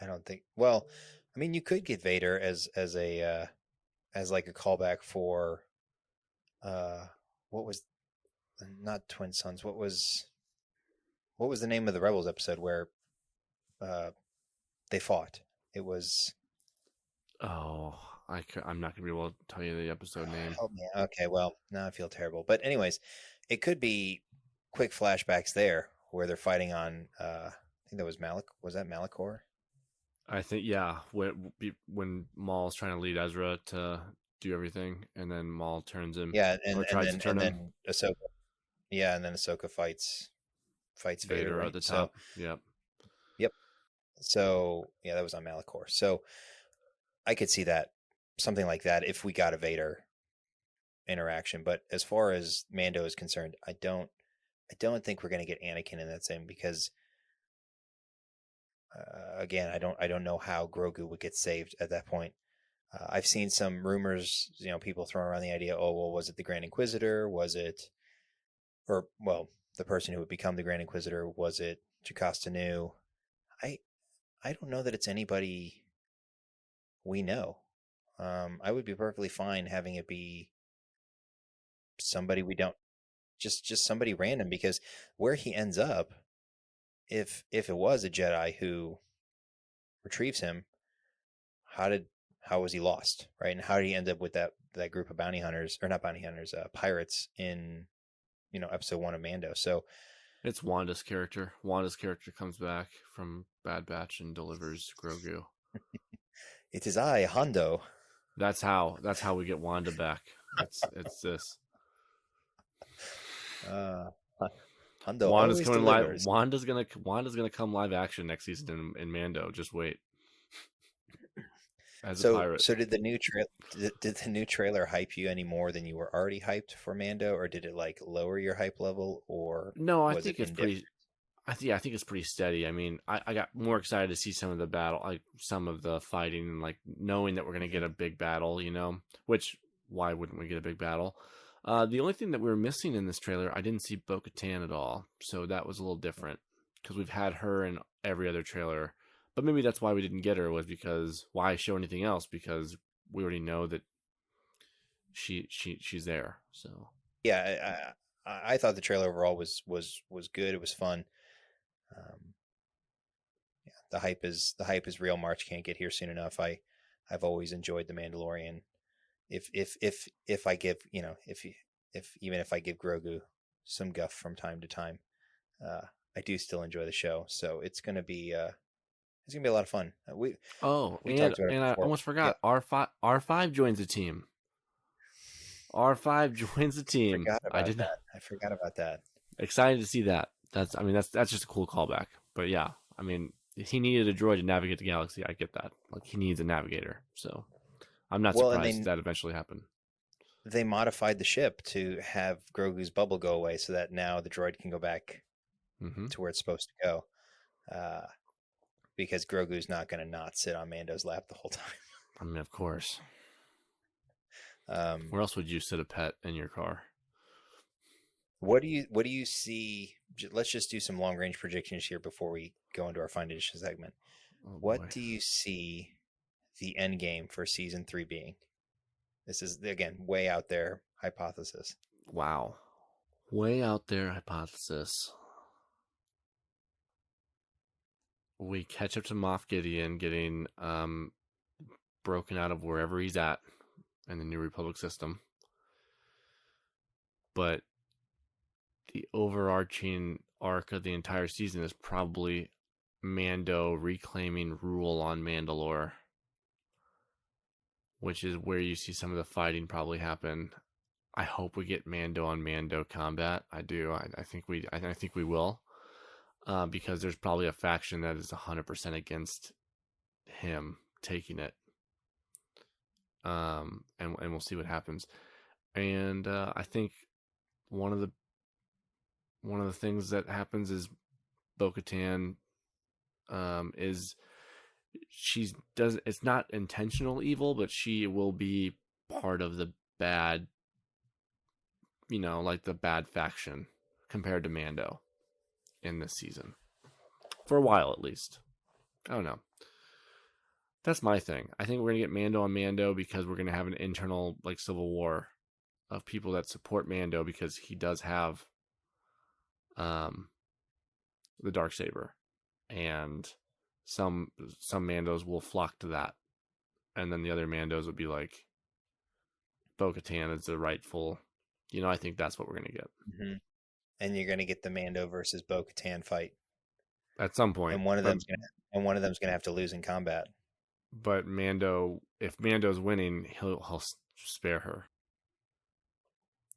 I don't think. Well, I mean, you could get Vader as like a callback for what was not Twin Sons? What was the name of the Rebels episode where they fought? It was. Oh, I'm not gonna be able to tell you the episode name. Oh man. Okay. Well, now I feel terrible. But anyways, it could be quick flashbacks there where they're fighting on. I think that was Was that Malachor? I think when Maul's trying to lead Ezra to do everything, and then Maul turns him. Yeah, and then Ahsoka. Yeah, and then Ahsoka fights Vader right? At the top. So, yep. So yeah, that was on Malachor. So I could see that, something like that, if we got a Vader interaction. But as far as Mando is concerned, I don't think we're going to get Anakin in that same, because again, I don't know how Grogu would get saved at that point. I've seen some rumors, people throwing around the idea, oh, well, was it the Grand Inquisitor? Was it, or, well, the person who would become the Grand Inquisitor? Was it Jocasta Nu? I don't know that it's anybody we know. I would be perfectly fine having it be somebody we don't, just somebody random, because where he ends up, if it was a Jedi who retrieves him, how was he lost, right? And how did he end up with that group of bounty hunters, or not bounty hunters, pirates in, episode 1 of Mando? So it's Wanda's character. Wanda's character comes back from Bad Batch and delivers Grogu. It is I, Hondo. That's how we get Wanda back. It's this. Hondo Wanda's always coming delivers. live. Wanda's gonna come live action next season in Mando. Just wait. As a pirate. So did the new trailer hype you any more than you were already hyped for Mando, or did it like lower your hype level, or no? I think it's pretty. I think it's pretty steady. I mean, I got more excited to see some of the battle, like some of the fighting, and like knowing that we're gonna get a big battle. Which, why wouldn't we get a big battle? The only thing that we were missing in this trailer, I didn't see Bo-Katan at all, so that was a little different, because we've had her in every other trailer. But maybe that's why we didn't get her, was because why show anything else? Because we already know that she's there. So yeah, I thought the trailer overall was good. It was fun. Yeah, the hype is real. March can't get here soon enough. I've always enjoyed the Mandalorian. if I give even if I give Grogu some guff from time to time, I do still enjoy the show. So it's gonna be a lot of fun. We and talked about it I before. almost Yeah, forgot. R5 joins the team. R5 joins the team. I forgot about that. Excited to see that. That's just a cool callback. But yeah, I mean, he needed a droid to navigate the galaxy. I get that. Like, he needs a navigator. So I'm not Well, and surprised that eventually happened. they modified the ship to have Grogu's bubble go away, so that now the droid can go back to where it's supposed to go. Because Grogu's not going to not sit on Mando's lap the whole time. I mean, of course. Where else would you sit a pet in your car? What do you see? Let's just do some long range predictions here before we go into our Find Edition segment. What do you see the end game for season 3 being? This is, again, way out there hypothesis. Wow. Way out there hypothesis. We catch up to Moff Gideon getting broken out of wherever he's at in the New Republic system. But the overarching arc of the entire season is probably Mando reclaiming rule on Mandalore, which is where you see some of the fighting probably happen. I hope we get Mando on Mando combat. I do. I think we will, because there's probably a faction that is 100% against him taking it. And we'll see what happens. And I think one of the things that happens is Bo-Katan it's not intentional evil, but she will be part of the bad, like the bad faction compared to Mando in this season. For a while, at least. I don't know. That's my thing. I think we're going to get Mando on Mando because we're going to have an internal, like, civil war of people that support Mando because he does have the Darksaber. And some Mandos will flock to that. And then the other Mandos would be like, Bo-Katan is the rightful... I think that's what we're going to get. Mm-hmm. And you're going to get the Mando versus Bo-Katan fight at some point. And one of them's going to have to lose in combat. But Mando, if Mando's winning, he'll spare her.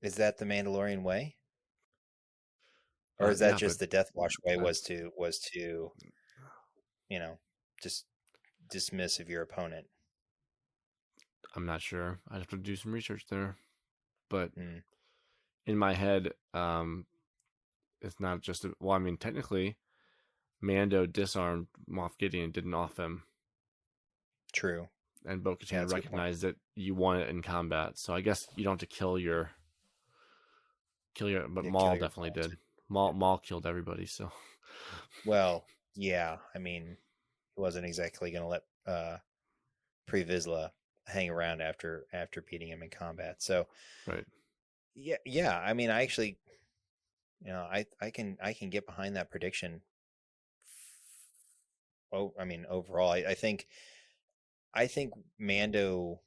Is that the Mandalorian way? Or is that just the Death Watch way was to just dismiss of your opponent? I'm not sure. I'd have to do some research there. But in my head, it's not just... technically, Mando disarmed Moff Gideon, didn't off him. True. And Bo-Katan recognized that you won it in combat. So I guess you don't have to kill your... But Maul definitely did. Maul killed everybody, so... Well, yeah. I mean, he wasn't exactly going to let Pre Vizsla hang around after beating him in combat. So... Right. Yeah. I mean, I actually... I can get behind that prediction. Oh, I mean, overall, I think Mando...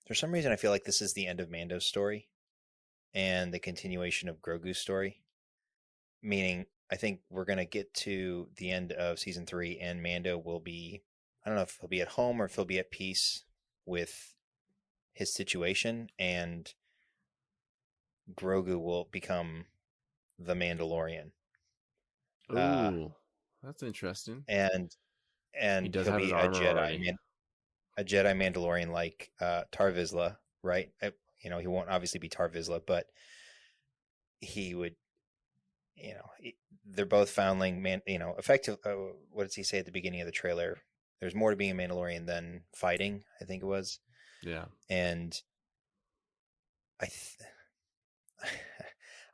For some reason, I feel like this is the end of Mando's story and the continuation of Grogu's story. Meaning, I think we're going to get to the end of season 3 and Mando will be... I don't know if he'll be at home or if he'll be at peace with his situation, and Grogu will become the Mandalorian. Ooh, that's interesting. And he'll be a Jedi Mandalorian like Tar Vizsla, right? He won't obviously be Tar Vizsla, but he would, they're both foundling man. Effective. What does he say at the beginning of the trailer? There's more to being a Mandalorian than fighting, I think it was. Yeah. And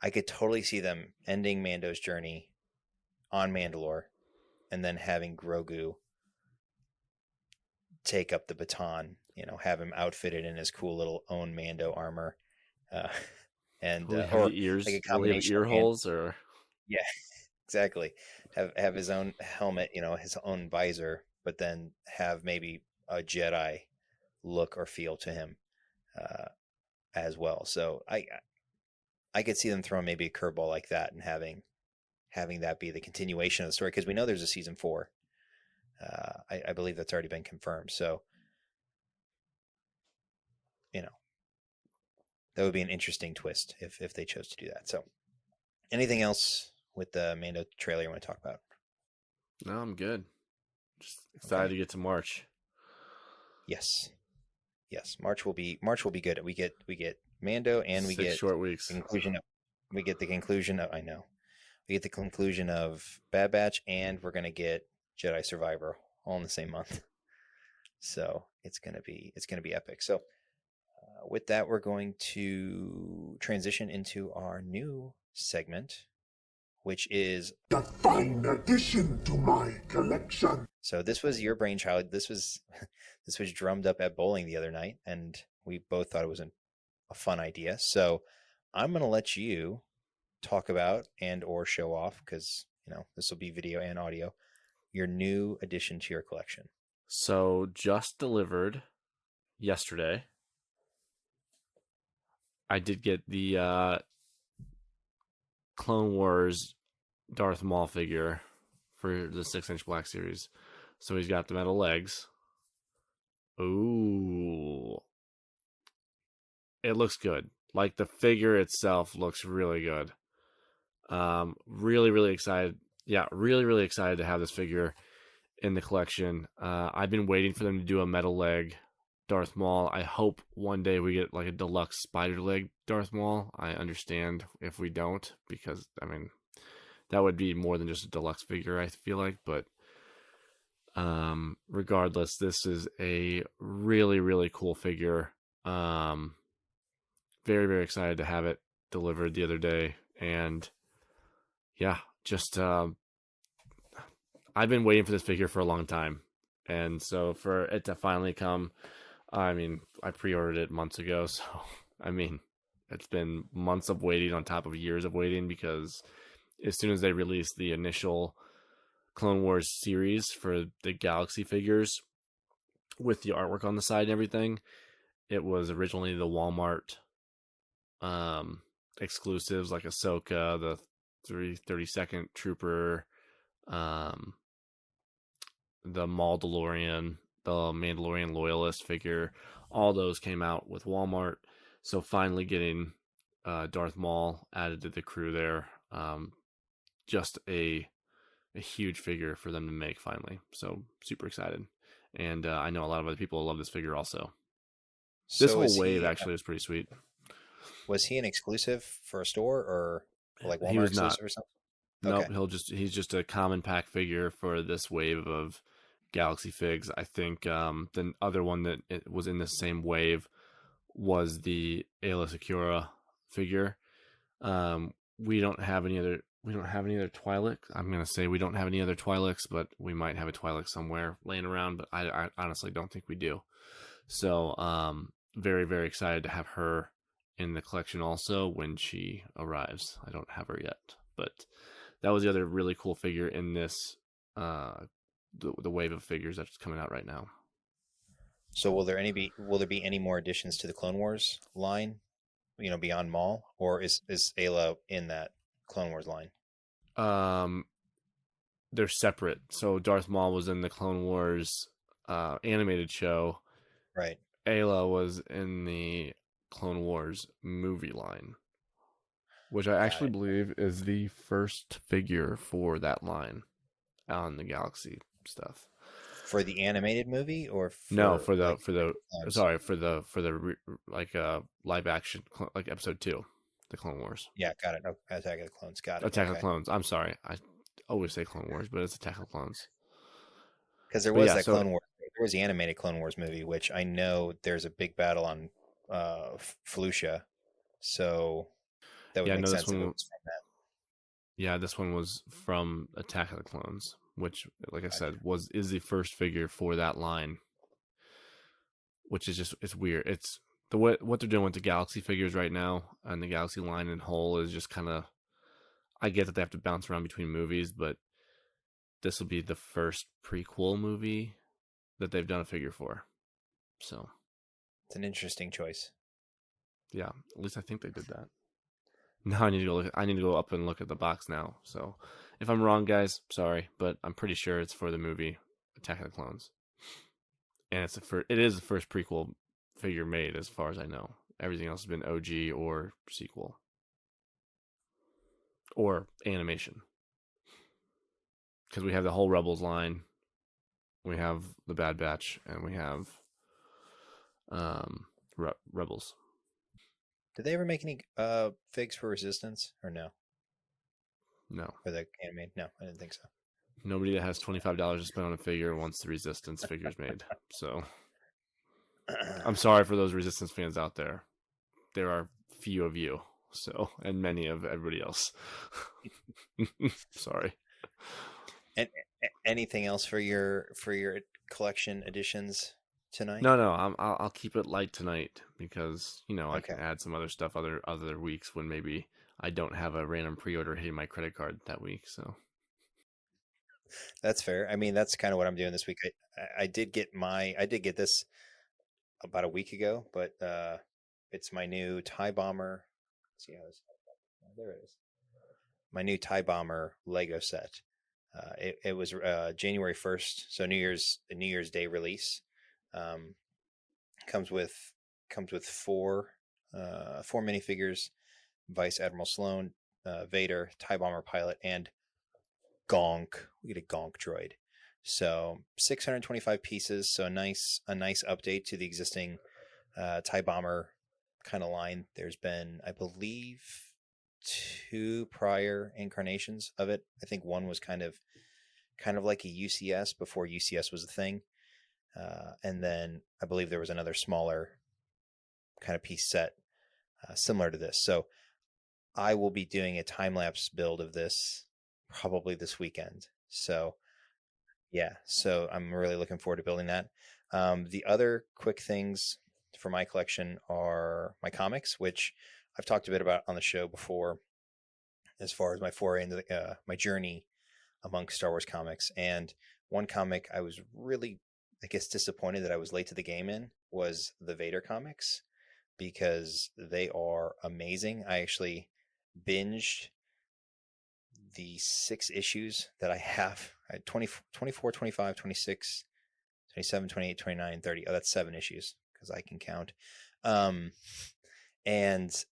I could totally see them ending Mando's journey on Mandalore and then having Grogu take up the baton, have him outfitted in his cool little own Mando armor. And or ears, like a combination ear holes, or yeah, exactly. Have his own helmet, his own visor, but then have maybe a Jedi look or feel to him as well. So I could see them throwing maybe a curveball like that and having that be the continuation of the story, because we know there's a season 4. I believe that's already been confirmed. So, that would be an interesting twist if they chose to do that. So, anything else with the Mando trailer you want to talk about? No, I'm good. Just excited to get to March. Yes. March will be good. We get Mando, and we 6 get short weeks. We get the conclusion of we get the conclusion of Bad Batch, and we're gonna get Jedi Survivor all in the same month. So it's gonna be epic. So with that, we're going to transition into our new segment, which is The fine addition to my collection. So this was your brainchild. This was drummed up at bowling the other night, and we both thought it was a fun idea. So I'm going to let you talk about and or show off, because this will be video and audio, your new addition to your collection. So just delivered yesterday. I did get the Clone Wars Darth Maul figure for the 6-inch Black Series. So he's got the metal legs. Ooh. It looks good. Like, the figure itself looks really good. Really, really excited. Yeah, really, really excited to have this figure in the collection. I've been waiting for them to do a metal leg Darth Maul. I hope one day we get like a deluxe spider leg Darth Maul. I understand if we don't, because that would be more than just a deluxe figure, I feel like. But regardless, this is a really, really cool figure. Very, very excited to have it delivered the other day. And yeah, just I've been waiting for this figure for a long time. And so for it to finally come, I pre-ordered it months ago. So, it's been months of waiting on top of years of waiting, because as soon as they released the initial Clone Wars series for the Galaxy figures with the artwork on the side and everything, it was originally the Walmart exclusives like Ahsoka, the 32nd Trooper, the Mandalorian, the Mandalorian Loyalist figure. All those came out with Walmart. So finally getting Darth Maul added to the crew there. Just a huge figure for them to make finally. So super excited. And I know a lot of other people love this figure also. This whole wave actually was pretty sweet. Was he an exclusive for a store, or like Walmart he was exclusive not. or something? Nope, he's just a common pack figure for this wave of Galaxy figs. I think the other one that it was in the same wave was the Aayla Secura figure. We don't have any other Twi'lek. I'm gonna say we don't have any other Twi'leks, but we might have a Twi'lek somewhere laying around. But I honestly don't think we do. So very, very excited to have her in the collection also when she arrives. I don't have her yet, but that was the other really cool figure in this the wave of figures that's coming out right now. So will there be any more additions to the Clone Wars line, beyond Maul, or is Aayla in that Clone Wars line? They're separate. So Darth Maul was in the Clone Wars animated show. Right. Aayla was in the Clone Wars movie line, which I actually believe is the first figure for that line on the Galaxy stuff. For the animated movie, or for the live action, like episode 2, the Clone Wars. Yeah, got it. Oh, Attack of the Clones, got it. Attack of the Clones. I'm sorry, I always say Clone Wars, but it's Attack of the Clones. Because there was Clone Wars. There was the animated Clone Wars movie, which I know there's a big battle on Felucia, so that would make sense if it was from that. Yeah, this one was from Attack of the Clones, which, like I said, is the first figure for that line. Which is it's weird. It's what they're doing with the Galaxy figures right now, and the Galaxy line in whole is just kind of. I get that they have to bounce around between movies, but this will be the first prequel movie that they've done a figure for. So It's an interesting choice. Yeah, at least I think they did that. Now I need to go look. I need to go up and look at the box now. So, if I'm wrong, guys, sorry, but I'm pretty sure it's for the movie Attack of the Clones, and it is the first prequel figure made, as far as I know. Everything else has been OG or sequel or animation. Because we have the whole Rebels line, we have the Bad Batch, and we have Rebels. Did they ever make any figs for Resistance or no? No. For the anime? No, I didn't think so. Nobody that has $25 to spend on a figure wants the Resistance figures made. So I'm sorry for those Resistance fans out there. There are few of you, so, and many of everybody else. Sorry. And anything else for your collection editions tonight? No. I'll keep it light tonight because I can add some other stuff other weeks when maybe I don't have a random pre-order hitting my credit card that week. So that's fair. I mean, that's kind of what I'm doing this week. I did get this about a week ago, but it's my new TIE Bomber. Let's see how this. There it is. My new TIE Bomber Lego set. It was January 1st, so New Year's Day release. Comes with four minifigures: Vice Admiral Sloane, Vader, TIE Bomber pilot, and Gonk. We get a Gonk droid. So 625 pieces. So a nice update to the existing TIE Bomber kind of line. There's been, I believe, 2 prior incarnations of it. I think one was kind of like a UCS before UCS was a thing. And then I believe there was another smaller kind of piece set similar to this. So I will be doing a time-lapse build of this probably this weekend. So yeah, so I'm really looking forward to building that. The other quick things for my collection are my comics, which I've talked a bit about on the show before, as far as my foray into my journey amongst Star Wars comics. And one comic I was really, I guess, disappointed that I was late to the game in was the Vader comics, because they are amazing. I actually binged the 6 issues that I have. I had 24, 25, 26, 27, 28, 29, 30. Oh, that's 7 issues because I can count. And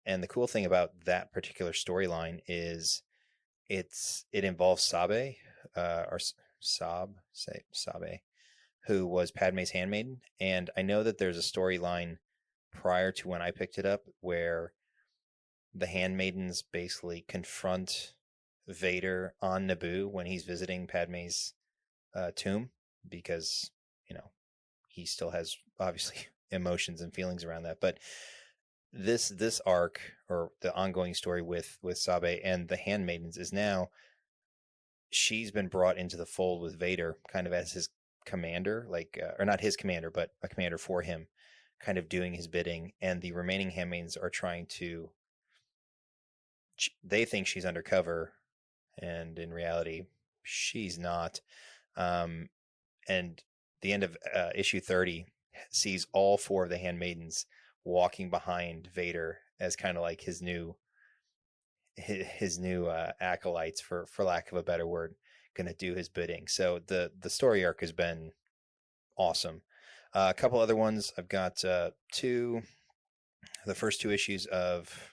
the cool thing about that particular storyline is it involves Sabe, Sabe, who was Padme's handmaiden. And I know that there's a storyline prior to when I picked it up where the handmaidens basically confront Vader on Naboo when he's visiting Padme's tomb, because he still has obviously emotions and feelings around that. But this arc, or the ongoing story with Sabe and the handmaidens, is now she's been brought into the fold with Vader kind of as his commander, like or not his commander, but a commander for him, kind of doing his bidding. And the remaining handmaidens are trying to, they think she's undercover, and in reality she's not. And the end of issue 30 sees all 4 of the handmaidens walking behind Vader as kind of like his new acolytes, for lack of a better word, gonna do his bidding. So the story arc has been awesome. A couple other ones. I've got the first 2 issues of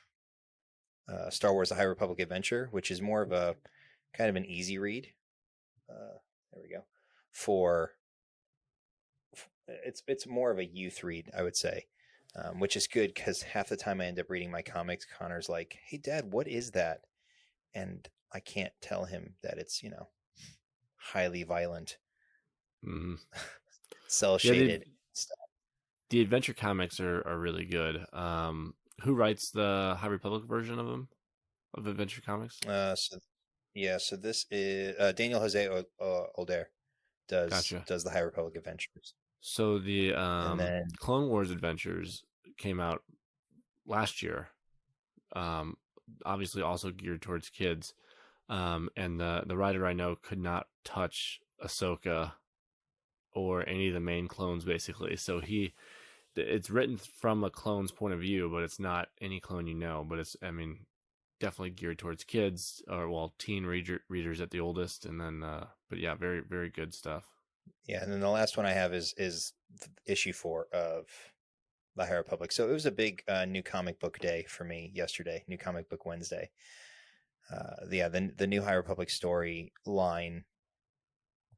Star Wars: The High Republic Adventure, which is more of a kind of an easy read. There we go. It's more of a youth read, I would say, which is good because half the time I end up reading my comics, Connor's like, "Hey, Dad, what is that?" And I can't tell him that it's highly violent, cell shaded stuff. The adventure comics are really good. Who writes the High Republic version of them, of Adventure Comics? So this is Daniel Jose Older does the High Republic Adventures. So the Clone Wars Adventures came out last year. Obviously also geared towards kids. And the writer I know could not touch Ahsoka or any of the main clones, basically. So he it's written from a clone's point of view, but it's not any clone you know. But it's, I mean, definitely geared towards kids, or well, teen readers at the oldest, and then but yeah, very, very good stuff. Yeah, and then the last one I have is issue 4 of the High Republic. So it was a big new comic book day for me yesterday, New Comic Book Wednesday. The new High Republic story line,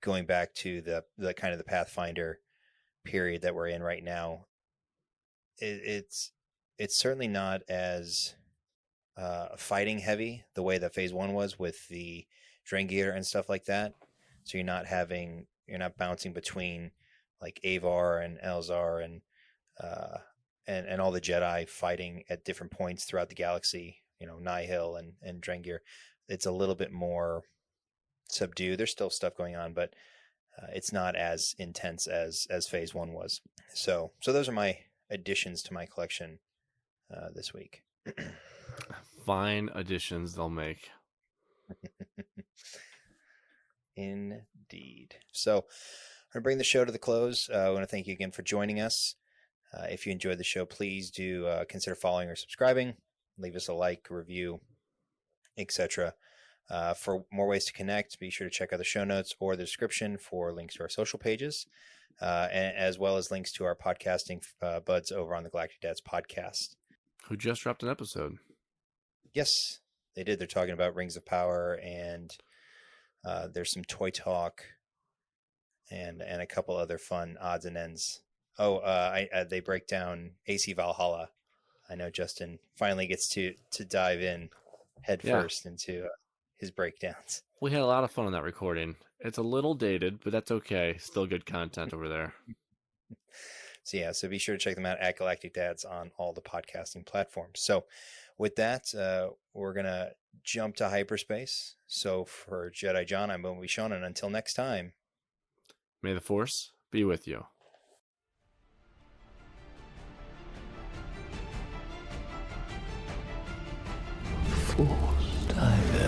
going back to the kind of the Pathfinder period that we're in right now. It's certainly not as fighting heavy the way that Phase 1 was with the Drengir and stuff like that. So you're not bouncing between like Avar and Elzar and all the Jedi fighting at different points throughout the galaxy, Nihil and Drengir. It's a little bit more subdued. There's still stuff going on, but it's not as intense as Phase 1 was. So those are my additions to my collection this week. Fine additions they'll make. Indeed. So I'm going to bring the show to the close. I want to thank you again for joining us. If you enjoyed the show, please do consider following or subscribing. Leave us a like, review, etc. For more ways to connect, be sure to check out the show notes or the description for links to our social pages, and as well as links to our podcasting buds over on the Galactic Dads podcast. Who just dropped an episode. Yes, they did. They're talking about Rings of Power, and there's some toy talk and a couple other fun odds and ends. They break down AC Valhalla. I know Justin finally gets to dive in head first into his breakdowns. We had a lot of fun on that recording. It's a little dated, but that's okay. Still good content over there. So be sure to check them out at Galactic Dads on all the podcasting platforms. So with that, we're going to jump to hyperspace. So for Jedi John, I'm Obi Sean, and until next time, may the Force be with you. Force dive.